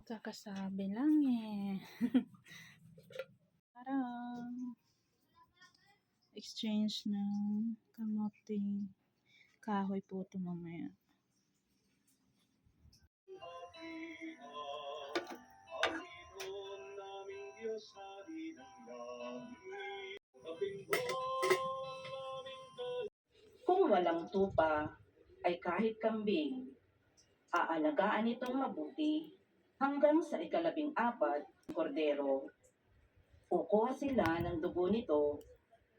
Kakasabi lang eh. Parang exchange ng kamote. Kahoy po ito mamaya. Kung walang tupa, ay kahit kambing, aalagaan itong mabuti hanggang sa ika-14 kordero. Kukuha sila ng dugo nito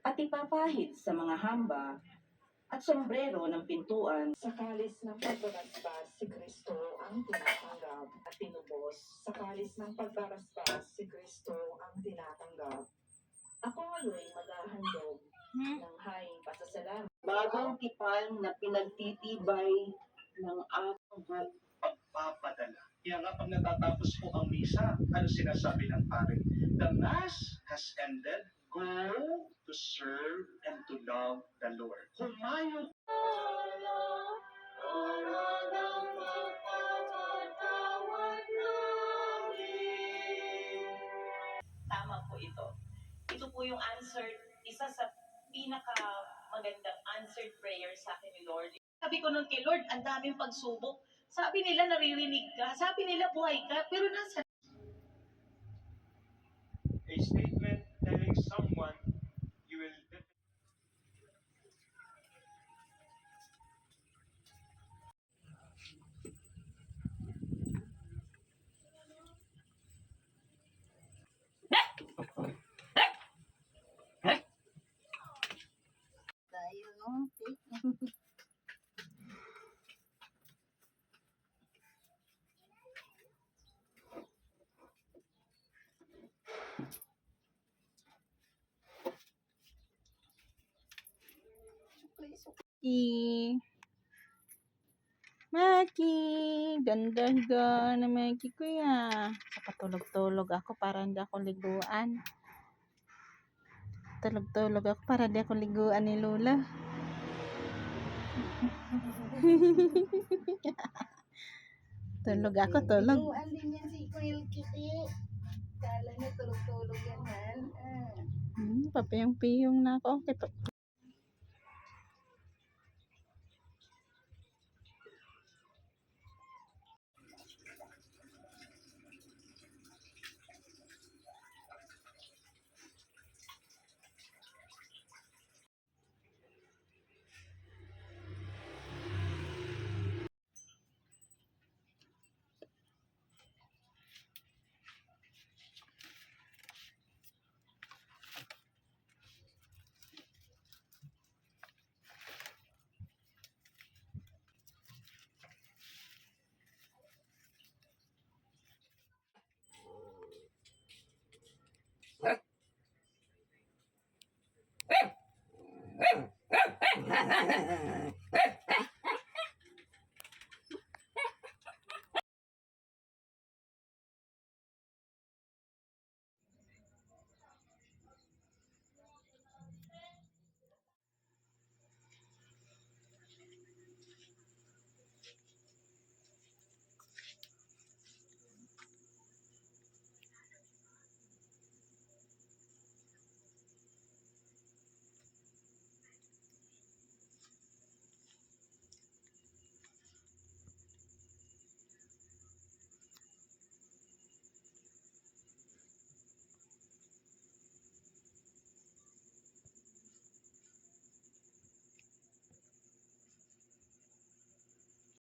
at ipapahid sa mga hamba at sombrero ng pintuan. Sa kalis ng pagbarasbas, si Kristo ang tinatanggap at tinubos. Sa kalis ng pagbarasbas, si Kristo ang tinatanggap. Ako ngayon maghahandog ng haing pasasalamat. Bagong tipan na pinagtitibay ng aking pagpapadala. Kaya nga pag natatapos po ang misa, ano sinasabi ng pare? The Mass has ended. Go to serve and to love the Lord. Humayo. Tama po ito. Ito po yung answered, isa sa pinaka magandang answered prayer sa akin ni Lord. Sabi ko nun kay Lord, ang daming pagsubok. Sabi nila naririnig ka, sabi nila buhay ka, pero nasa A statement telling someone you will Tayo, no? Maki, ganda na Maki ko ya. Kapatulog-tulog ako para hindi ako liguan. Tulog-tulog ako para hindi ako liguan ni Lola. Tulog ako, tulog. Liguan din yan si Kuya Kiki. Kala niya tulog-tulog yan, man. Papiyong-piyong na ako.